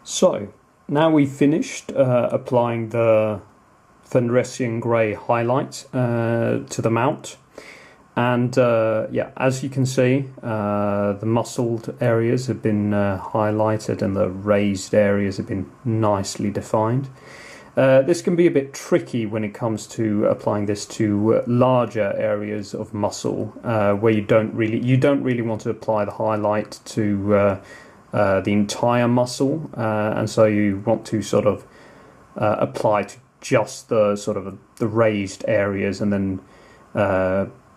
So, now we've finished applying the Fenrisian Grey highlight to the mount. And yeah, as you can see, the muscled areas have been highlighted and the raised areas have been nicely defined. This can be a bit tricky when it comes to applying this to larger areas of muscle, where you don't really want to apply the highlight to the entire muscle, and so you want to sort of apply to just the sort of the raised areas, and then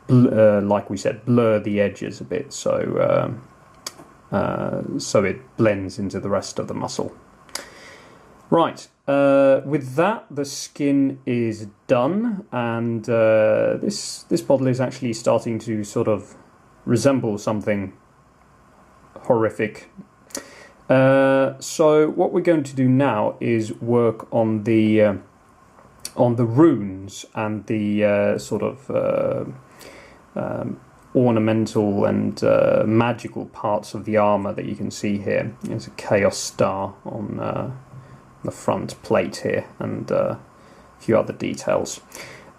like we said, blur the edges a bit, so so it blends into the rest of the muscle. Right, with that, the skin is done, and this model is actually starting to sort of resemble something horrific. So what we're going to do now is work on the runes and the sort of ornamental and magical parts of the armor that you can see here. There's a chaos star on the front plate here, and a few other details.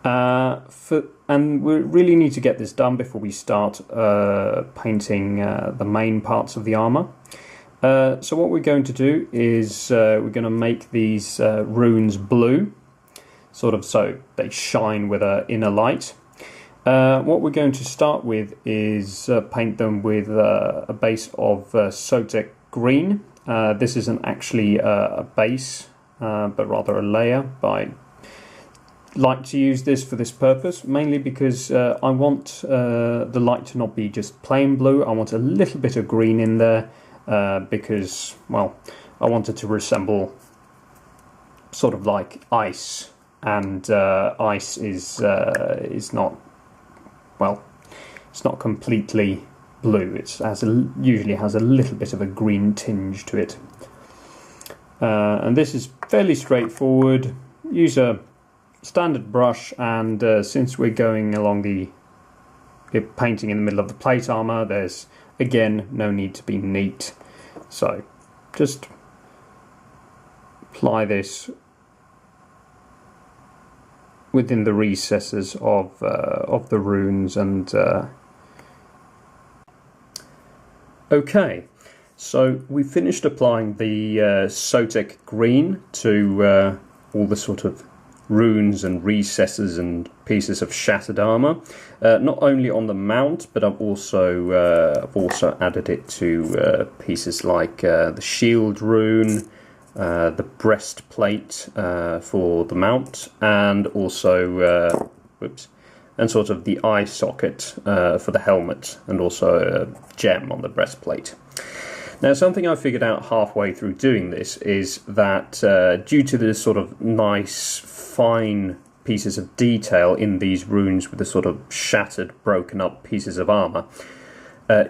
And we really need to get this done before we start painting the main parts of the armor. So what we're going to do is we're going to make these runes blue, sort of so they shine with an inner light. What we're going to start with is paint them with a base of Sotek green. This isn't actually a base, but rather a layer. But I like to use this for this purpose, mainly because I want the light to not be just plain blue. I want a little bit of green in there. Because, well, I wanted to resemble sort of like ice, and ice is not, well, it's not completely blue. It usually has a little bit of a green tinge to it. And this is fairly straightforward. Use a standard brush, and since we're going along the painting in the middle of the plate armor, there's again no need to be neat. So just apply this within the recesses of the runes, and okay, so we finished applying the Sotek green to all the sort of runes and recesses and pieces of shattered armor, not only on the mount, but I've also added it to pieces like the shield rune, the breastplate for the mount, and also and sort of the eye socket for the helmet, and also a gem on the breastplate. Now, something I figured out halfway through doing this is that due to the sort of nice, fine pieces of detail in these runes with the sort of shattered, broken up pieces of armor,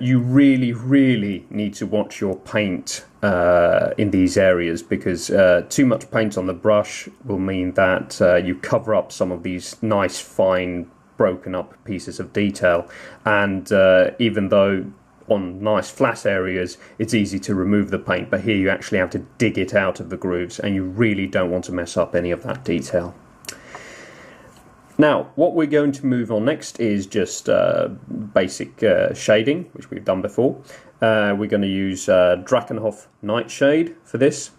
you really need to watch your paint in these areas, because too much paint on the brush will mean that you cover up some of these nice, fine, broken up pieces of detail, and even though on nice flat areas it's easy to remove the paint, but here you actually have to dig it out of the grooves, and you really don't want to mess up any of that detail. Now, what we're going to move on next is just basic shading, which we've done before. We're going to use Drakenhof Nightshade for this.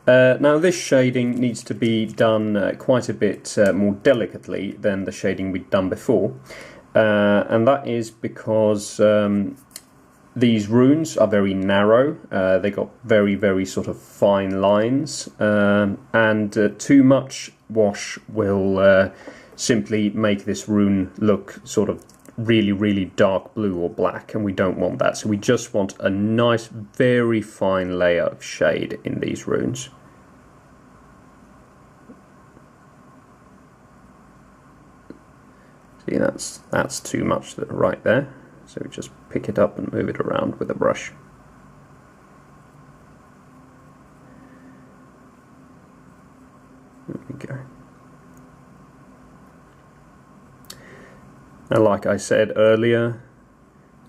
Now, this shading needs to be done quite a bit more delicately than the shading we'd done before, and that is because these runes are very narrow. They got very sort of fine lines, and too much wash will simply make this rune look sort of really dark blue or black, and we don't want that. So we just want a nice, very fine layer of shade in these runes. See, that's too much right there. So we just pick it up and move it around with a brush. There we go. Now, like I said earlier,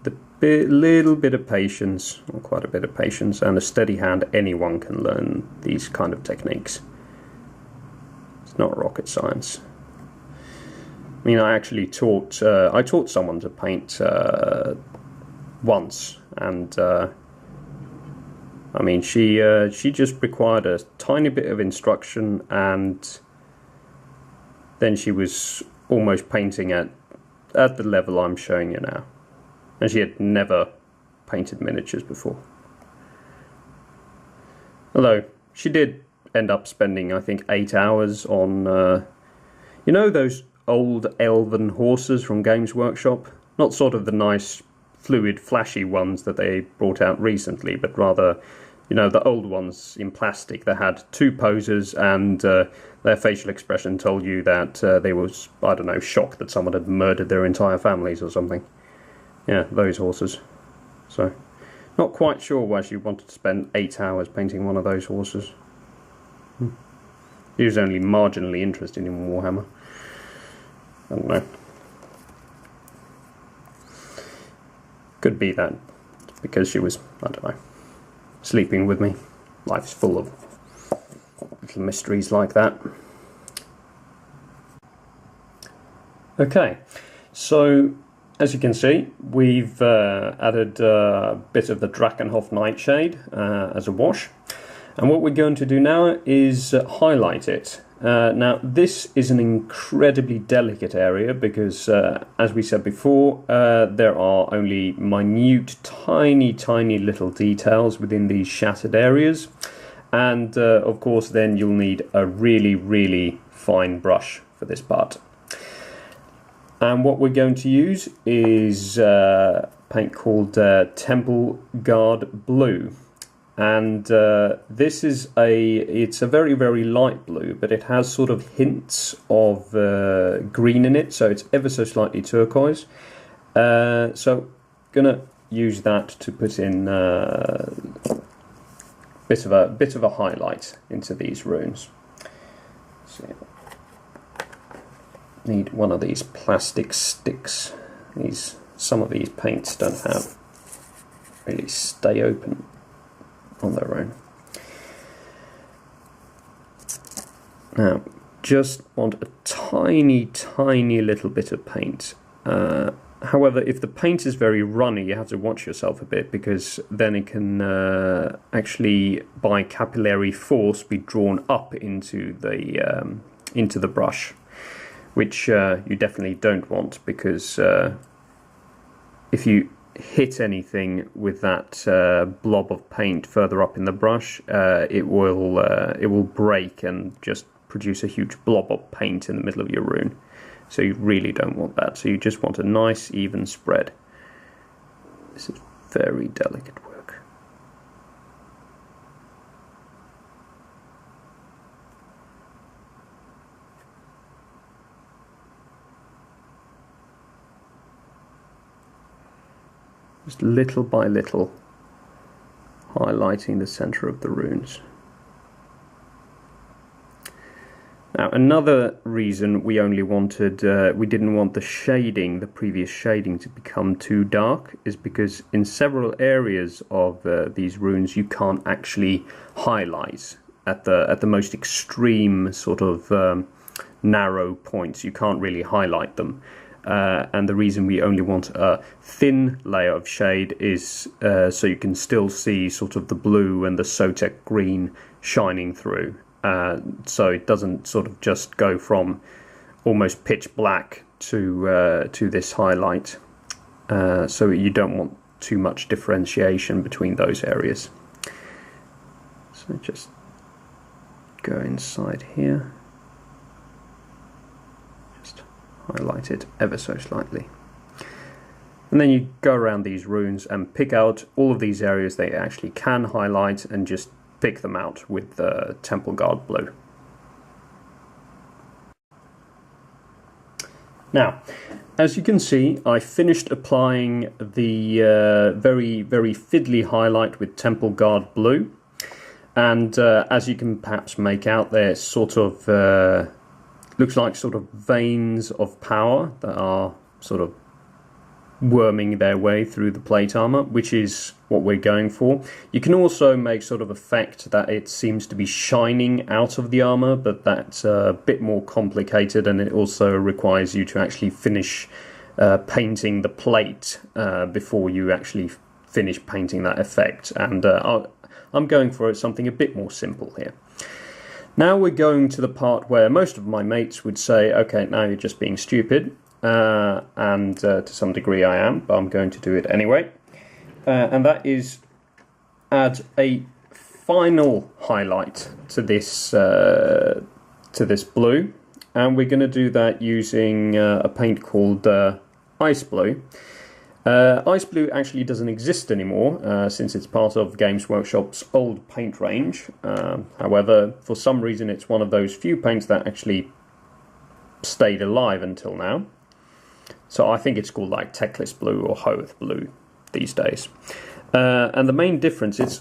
the little bit of patience, or quite a bit of patience, and a steady hand. Anyone can learn these kind of techniques. It's not rocket science. I mean, I actually taught someone to paint once, and I mean, she just required a tiny bit of instruction, and then she was almost painting at the level I'm showing you now. And she had never painted miniatures before. Although, she did end up spending, I think, 8 hours on, you know those old elven horses from Games Workshop? Not sort of the nice, fluid, flashy ones that they brought out recently, but rather, you know, the old ones in plastic that had 2 poses, and their facial expression told you that they was, I don't know, shocked that someone had murdered their entire families or something. Yeah, those horses. So, not quite sure why she wanted to spend 8 hours painting one of those horses. He was only marginally interested in Warhammer. I don't know. Could be that because she was, I don't know, sleeping with me. Life's full of little mysteries like that. Okay, so as you can see, we've added a bit of the Drakenhof Nightshade as a wash. And what we're going to do now is highlight it. Now, this is an incredibly delicate area because, as we said before, there are only minute, tiny little details within these shattered areas. And, of course, then you'll need a really fine brush for this part. And what we're going to use is paint called Temple Guard Blue. And this is it's a very light blue, but it has sort of hints of green in it, so it's ever so slightly turquoise. So gonna use that to put in a bit of a highlight into these runes. So, need one of these plastic sticks. Some of these paints don't have really stay open on their own. Now, just want a tiny little bit of paint. However, if the paint is very runny, you have to watch yourself a bit, because then it can actually, by capillary force, be drawn up into the brush, which you definitely don't want, because if you hit anything with that blob of paint further up in the brush, it will break and just produce a huge blob of paint in the middle of your rune. So you really don't want that. So you just want a nice even spread. This is very delicate work. Just little by little highlighting the center of the runes. Now, another reason we only wanted, we didn't want the previous shading to become too dark, is because in several areas of these runes you can't actually highlight at the most extreme sort of narrow points. You can't really highlight them. And the reason we only want a thin layer of shade is so you can still see sort of the blue and the Sotek green shining through. So it doesn't sort of just go from almost pitch black to this highlight. So you don't want too much differentiation between those areas. So just go inside here. Just highlight it ever so slightly. And then you go around these runes and pick out all of these areas that you actually can highlight, and just pick them out with the Temple Guard Blue. Now, as you can see, I finished applying the very fiddly highlight with Temple Guard Blue, and as you can perhaps make out, there's sort of looks like sort of veins of power that are sort of worming their way through the plate armor, which is what we're going for. You can also make sort of effect that it seems to be shining out of the armor, but that's a bit more complicated, and it also requires you to actually finish painting the plate before you actually finish painting that effect. And I'm going for something a bit more simple here. Now we're going to the part where most of my mates would say, okay, now you're just being stupid. And to some degree I am, but I'm going to do it anyway. And that is add a final highlight to this blue, and we're going to do that using a paint called Ice Blue. Ice Blue actually doesn't exist anymore since it's part of Games Workshop's old paint range. However, for some reason it's one of those few paints that actually stayed alive until now. So I think it's called like Teclis Blue or Hoeth Blue these days. And the main difference is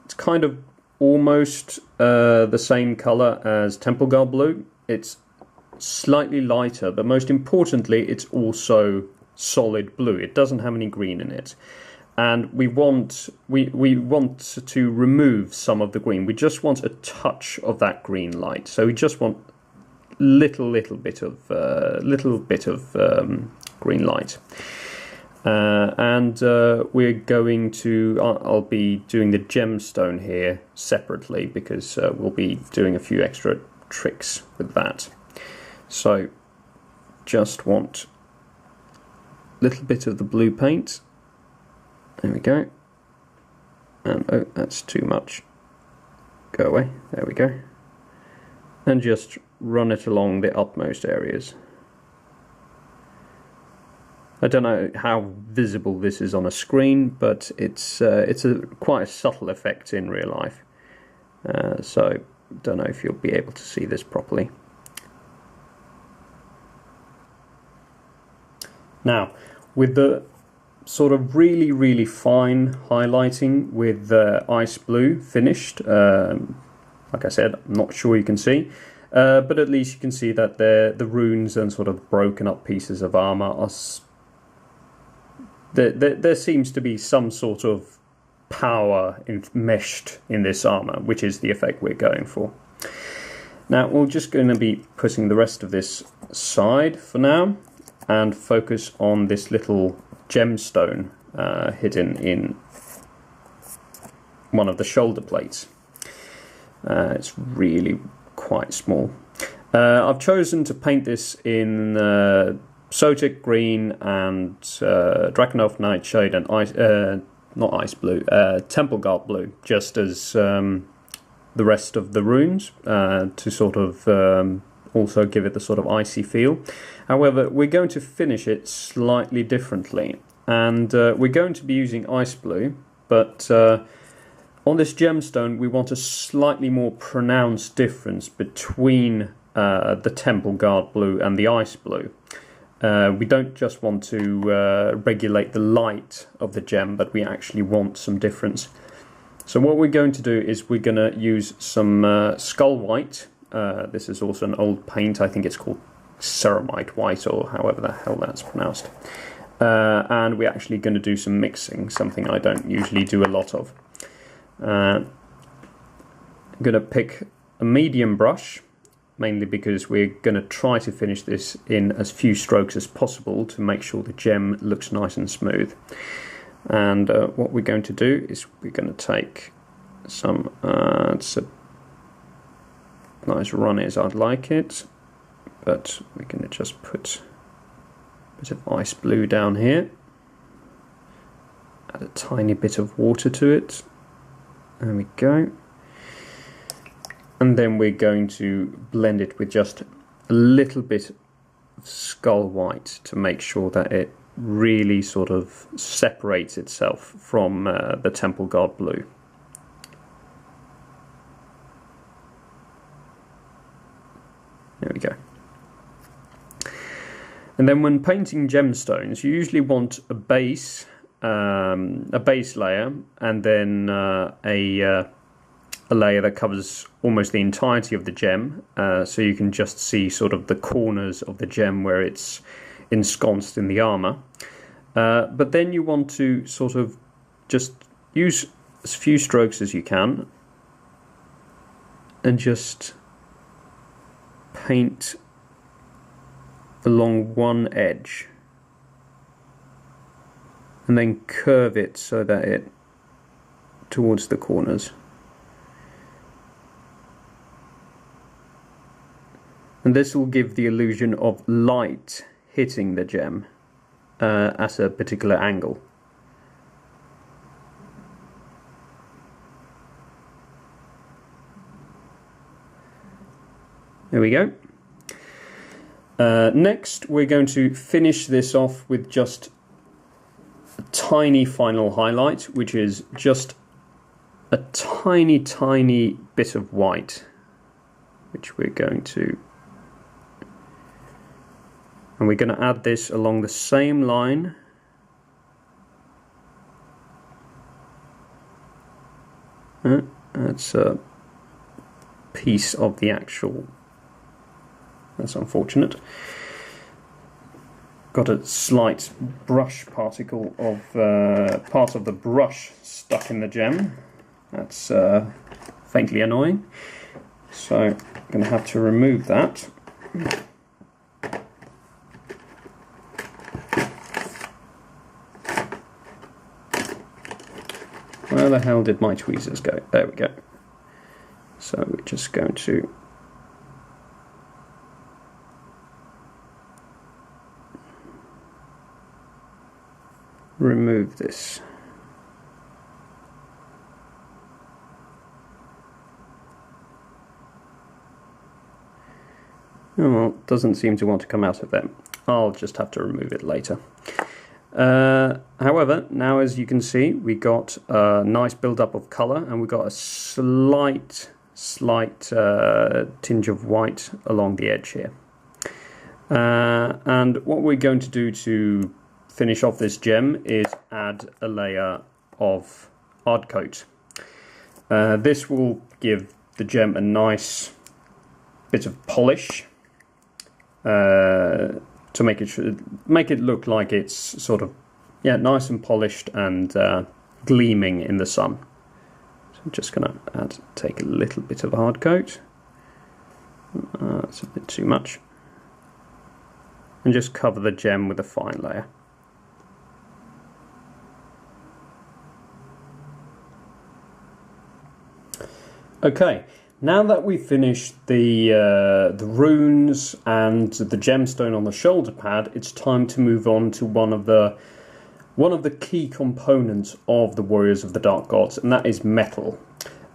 it's kind of almost the same colour as Temple Guard Blue. It's slightly lighter, but most importantly it's also solid blue. It doesn't have any green in it. And we want to remove some of the green. We just want a touch of that green light. So we just want little bit of green light, and we're going to. I'll be doing the gemstone here separately because we'll be doing a few extra tricks with that. So just want a little bit of the blue paint. There we go. And oh, that's too much. Go away. There we go. And just run it along the utmost areas. I don't know how visible this is on a screen, but it's quite a subtle effect in real life. So don't know if you'll be able to see this properly. Now, with the sort of really fine highlighting with Ice Blue finished, like I said, I'm not sure you can see, but at least you can see that the runes and sort of broken up pieces of armor are. There seems to be some sort of power enmeshed in this armor, which is the effect we're going for. Now we're just going to be putting the rest of this aside for now and focus on this little gemstone hidden in one of the shoulder plates. It's really quite small. I've chosen to paint this in Sotic Green and Drakenelf Nightshade and not Ice Blue, Temple Guard Blue, just as the rest of the runes, to sort of also give it the sort of icy feel. However, we're going to finish it slightly differently, and we're going to be using Ice Blue, but on this gemstone we want a slightly more pronounced difference between the Temple Guard Blue and the Ice Blue. We don't just want to regulate the light of the gem, but we actually want some difference. So what we're going to do is we're going to use some Skull White. This is also an old paint. I think it's called Ceramite White, or however the hell that's pronounced. And we're actually going to do some mixing, something I don't usually do a lot of. I'm going to pick a medium brush, mainly because we're going to try to finish this in as few strokes as possible to make sure the gem looks nice and smooth. And what we're going to do is we're going to take some, it's a nice run as I'd like it, but we're going to just put a bit of Ice Blue down here, add a tiny bit of water to it. There we go. And then we're going to blend it with just a little bit of Skull White to make sure that it really sort of separates itself from the Temple Guard Blue. There we go. And then when painting gemstones, you usually want a base layer, and then a layer that covers almost the entirety of the gem, so you can just see sort of the corners of the gem where it's ensconced in the armor. But then you want to sort of just use as few strokes as you can and just paint along one edge and then curve it so that it towards the corners. And this will give the illusion of light hitting the gem at a particular angle. There we go. Next we're going to finish this off with just a tiny final highlight, which is just a tiny bit of white, which we're going to, and we're going to add this along the same line that's a piece of the actual. That's unfortunate. Got a slight brush particle of part of the brush stuck in the gem. That's faintly annoying. So I'm going to have to remove that. Where the hell did my tweezers go? There we go. So we're just going to remove this. Oh, well, it doesn't seem to want to come out of there. I'll just have to remove it later. However, now as you can see, we got a nice build-up of colour, and we got a slight tinge of white along the edge here. And what we're going to do to finish off this gem is add a layer of hard coat. This will give the gem a nice bit of polish to make it look like it's sort of nice and polished and gleaming in the sun. So I'm just going to take a little bit of hard coat. That's a bit too much, and just cover the gem with a fine layer. Okay, now that we've finished the runes and the gemstone on the shoulder pad, it's time to move on to one of the key components of the Warriors of the Dark Gods, and that is metal.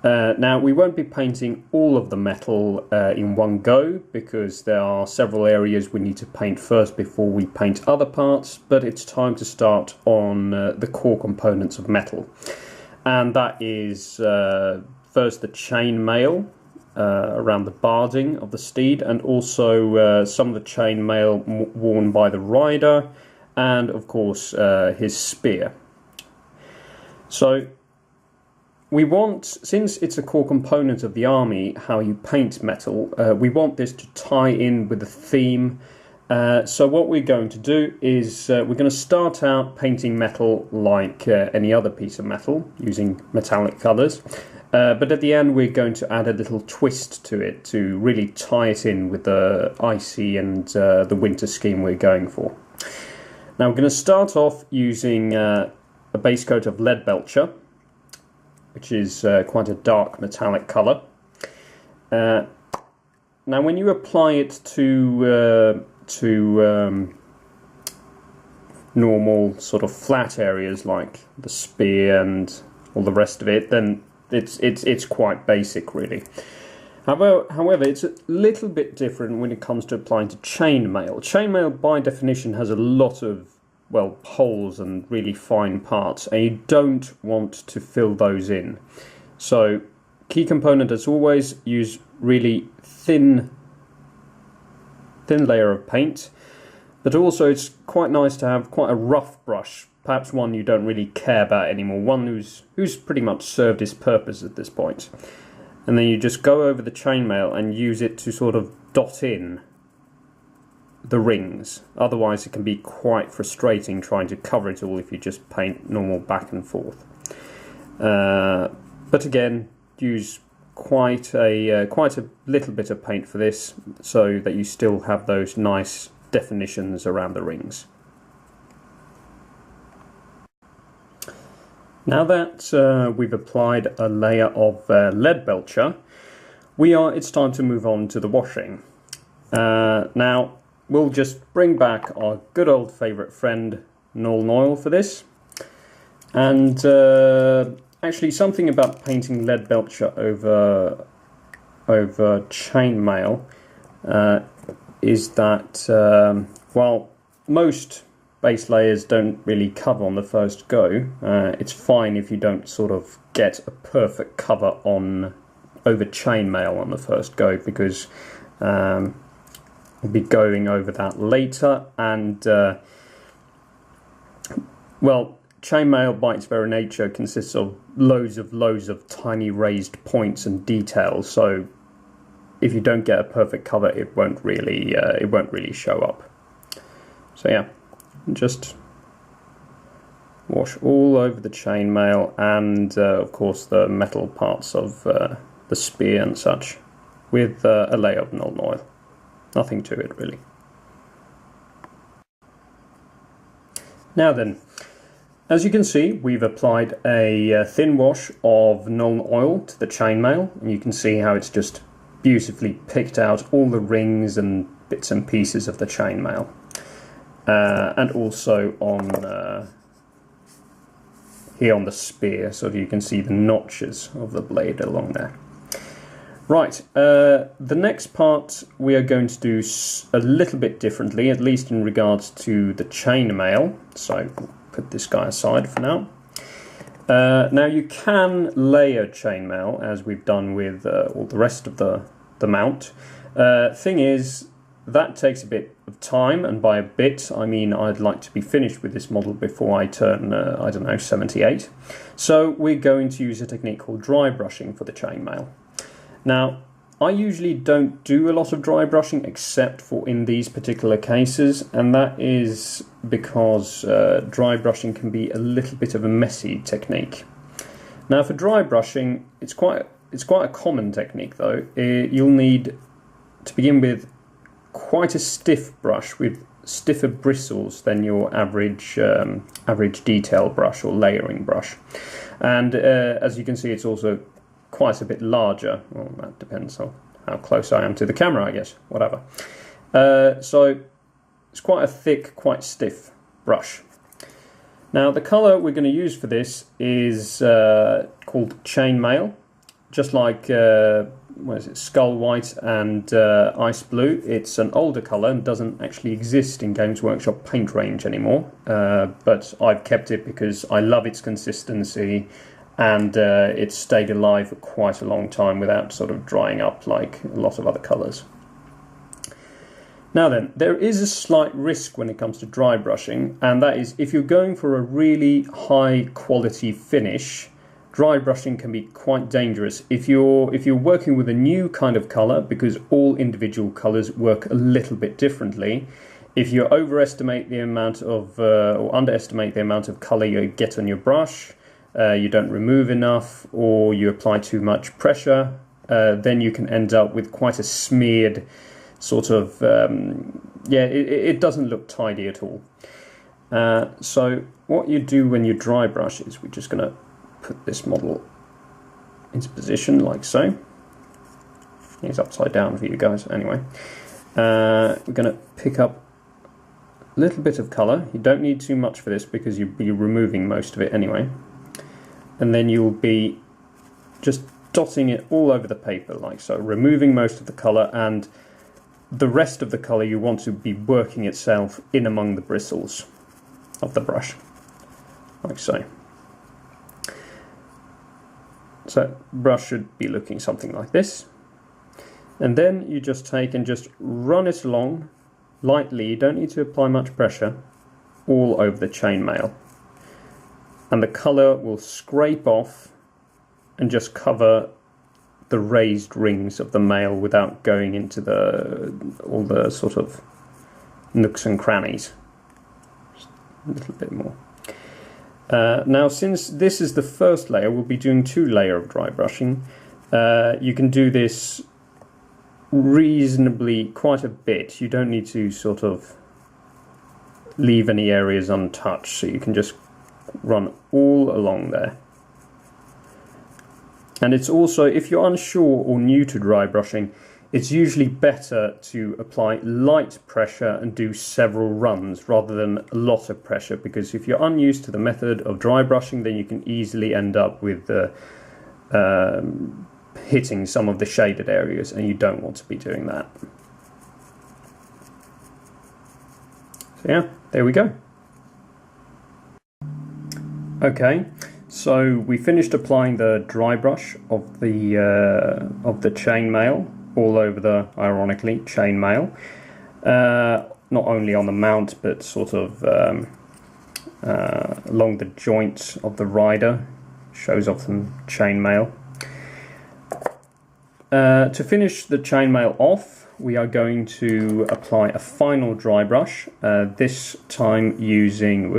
Now, we won't be painting all of the metal in one go, because there are several areas we need to paint first before we paint other parts, but it's time to start on the core components of metal. And that is first the chain mail around the barding of the steed, and also some of the chain mail worn by the rider, and of course his spear. So we want, since it's a core component of the army, how you paint metal, we want this to tie in with the theme. So what we're going to do is we're going to start out painting metal like any other piece of metal, using metallic colours. But at the end we're going to add a little twist to it to really tie it in with the icy and the winter scheme we're going for. Now we're going to start off using a base coat of lead belcher, which is quite a dark metallic colour. Now when you apply it to normal sort of flat areas like the spear and all the rest of it, then it's quite basic really. However, it's a little bit different when it comes to applying to chainmail. Chainmail by definition has a lot of, well, holes and really fine parts, and you don't want to fill those in. So key component as always, use really thin layer of paint, but also it's quite nice to have quite a rough brush, perhaps one you don't really care about anymore, one who's pretty much served its purpose at this point. And then you just go over the chainmail and use it to sort of dot in the rings. Otherwise it can be quite frustrating trying to cover it all if you just paint normal back and forth. But again, use quite a little bit of paint for this, so that you still have those nice definitions around the rings. Now that we've applied a layer of lead belcher, it's time to move on to the washing. Now we'll just bring back our good old favourite friend Nuln Oil for this, and actually something about painting lead belcher over chainmail is that while most base layers don't really cover on the first go, it's fine if you don't sort of get a perfect cover over chainmail on the first go, because we'll be going over that later, and well, chainmail by its very nature consists of loads of tiny raised points and details, so if you don't get a perfect cover, it won't really show up. So yeah, just wash all over the chainmail and of course the metal parts of the spear and such with a layer of Nuln Oil. Nothing to it really. Now then, as you can see, we've applied a thin wash of Nuln Oil to the chainmail, and you can see how it's just beautifully picked out all the rings and bits and pieces of the chainmail. And also on here on the spear, so that you can see the notches of the blade along there. Right, the next part we are going to do a little bit differently, at least in regards to the chainmail. So we'll put this guy aside for now. Now you can layer chainmail as we've done with all the rest of the mount. Thing is, that takes a bit of time, and by a bit I mean I'd like to be finished with this model before I turn, I don't know, 78. So we're going to use a technique called dry brushing for the chainmail. Now, I usually don't do a lot of dry brushing except for in these particular cases, and that is because dry brushing can be a little bit of a messy technique. Now for dry brushing, it's quite a common technique though. You'll need, to begin with, quite a stiff brush with stiffer bristles than your average detail brush or layering brush. And as you can see, it's also quite a bit larger. Well, that depends on how close I am to the camera, I guess, whatever. So it's quite a thick, quite stiff brush. Now the colour we're going to use for this is called chainmail, just like what is it, Skull White and Ice Blue. It's an older colour and doesn't actually exist in Games Workshop paint range anymore, but I've kept it because I love its consistency, and it's stayed alive for quite a long time without sort of drying up like a lot of other colours. Now then, there is a slight risk when it comes to dry brushing, and that is if you're going for a really high quality finish, dry brushing can be quite dangerous if you're working with a new kind of colour, because all individual colours work a little bit differently. If you overestimate the amount of or underestimate the amount of colour you get on your brush, you don't remove enough, or you apply too much pressure, then you can end up with quite a smeared sort of, it doesn't look tidy at all. So what you do when you dry brush is we're just going to put this model into position like so. He's upside down for you guys anyway. We're going to pick up a little bit of colour. You don't need too much for this because you'll be removing most of it anyway. And then you'll be just dotting it all over the paper like so, removing most of the colour, and the rest of the colour you want to be working itself in among the bristles of the brush, like so. So brush should be looking something like this. And then you just take and just run it along lightly, you don't need to apply much pressure, all over the chainmail. And the colour will scrape off and just cover the raised rings of the mail without going into all the sort of nooks and crannies. Just a little bit more. Now, since this is the first layer, we'll be doing 2 layers of dry brushing. You can do this reasonably quite a bit. You don't need to sort of leave any areas untouched, so you can just run all along there. And it's also, if you're unsure or new to dry brushing, it's usually better to apply light pressure and do several runs rather than a lot of pressure, because if you're unused to the method of dry brushing, then you can easily end up with hitting some of the shaded areas, and you don't want to be doing that. So yeah, there we go. Okay, so we finished applying the dry brush of the chainmail all over the, ironically, chainmail, not only on the mount but sort of along the joints of the rider, shows off some chainmail. To finish the chainmail off, we are going to apply a final dry brush, this time using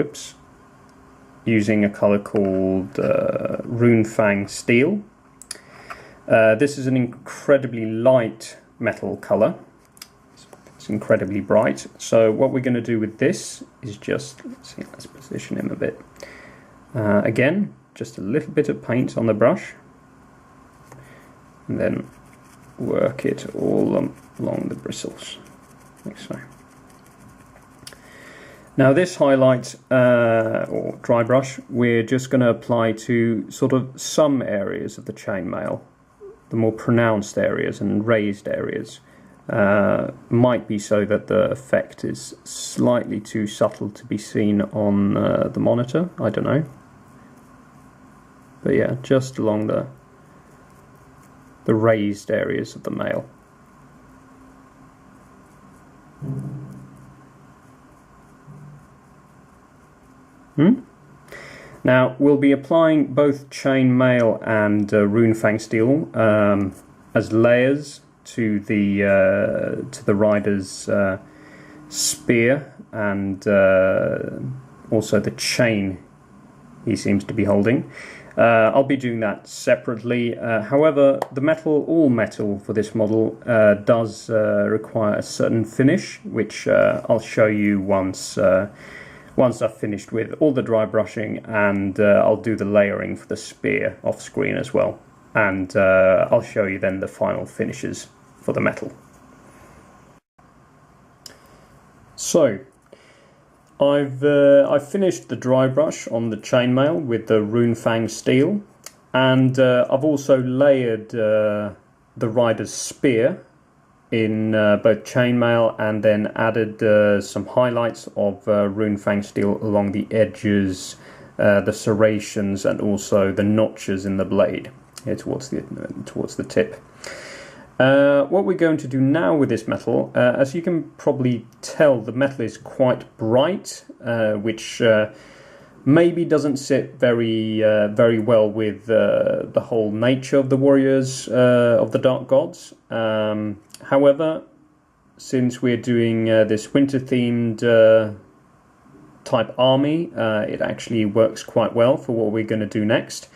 a colour called Rune Fang Steel. This is an incredibly light metal colour. It's incredibly bright. So what we're going to do with this is just, let's position him a bit. Again, just a little bit of paint on the brush, and then work it all along the bristles, like so. Now this highlight or dry brush, we're just going to apply to sort of some areas of the chainmail, the more pronounced areas and raised areas. Might be so that the effect is slightly too subtle to be seen on the monitor, I don't know. But yeah, just along the raised areas of the mail. Now we'll be applying both chainmail and Rune Fang Steel as layers to the rider's spear and also the chain he seems to be holding. I'll be doing that separately. However, all metal for this model does require a certain finish, which I'll show you once I've finished with all the dry brushing, and I'll do the layering for the spear off screen as well. And I'll show you then the final finishes for the metal. So I've finished the dry brush on the chainmail with the Rune Fang Steel, and I've also layered the rider's spear in both chainmail, and then added some highlights of Rune Fang Steel along the edges, the serrations, and also the notches in the blade here towards the tip. What we're going to do now with this metal, as you can probably tell, the metal is quite bright, which maybe doesn't sit very well with the whole nature of the warriors of the Dark Gods. However, since we're doing this winter-themed type army, it actually works quite well for what we're going to do next.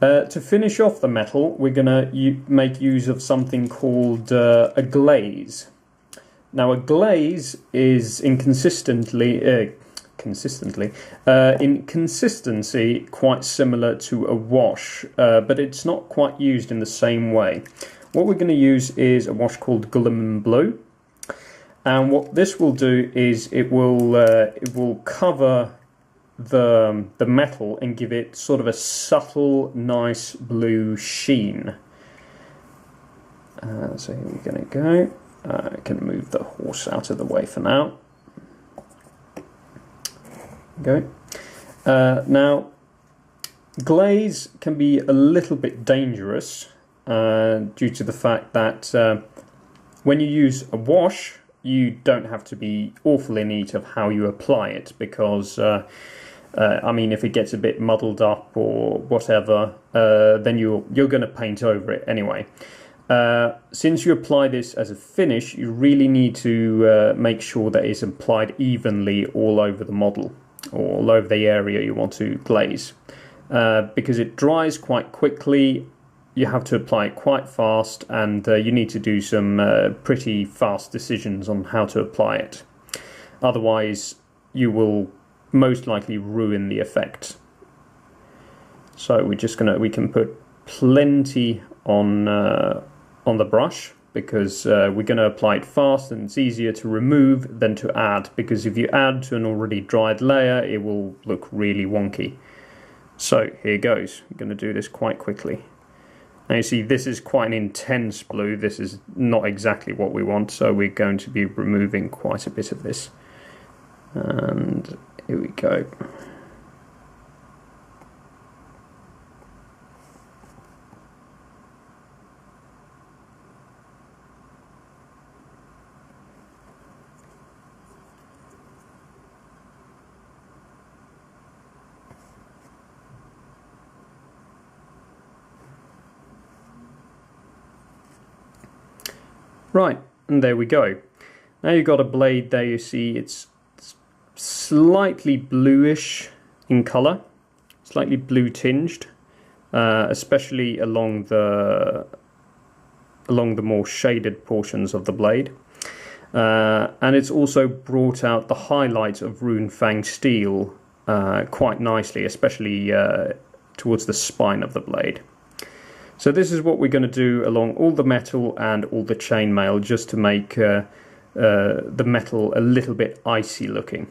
To finish off the metal, we're going to make use of something called a glaze. Now, a glaze is in consistency quite similar to a wash, but it's not quite used in the same way. What we're going to use is a wash called Glimmer Blue, and what this will do is it will cover the metal and give it sort of a subtle, nice blue sheen. So here we're going to go. I can move the horse out of the way for now. Go. Now, glaze can be a little bit dangerous due to the fact that when you use a wash, you don't have to be awfully neat of how you apply it, because I mean, if it gets a bit muddled up or whatever, then you're going to paint over it anyway. Since you apply this as a finish, you really need to make sure that it's applied evenly all over the model, or all over the area you want to glaze. Because it dries quite quickly, you have to apply it quite fast, and you need to do some pretty fast decisions on how to apply it. Otherwise, you will most likely ruin the effect. So we can put plenty on the brush, because we're going to apply it fast, and it's easier to remove than to add, because if you add to an already dried layer, it will look really wonky. So here goes. I'm going to do this quite quickly. Now you see this is quite an intense blue. This is not exactly what we want, so we're going to be removing quite a bit of this. And here we go. Right, and there we go. Now you've got a blade there. You see it's slightly bluish in colour, slightly blue tinged, especially along the more shaded portions of the blade. And it's also brought out the highlight of Rune Fang steel quite nicely, especially towards the spine of the blade. So this is what we're going to do along all the metal and all the chainmail, just to make the metal a little bit icy looking.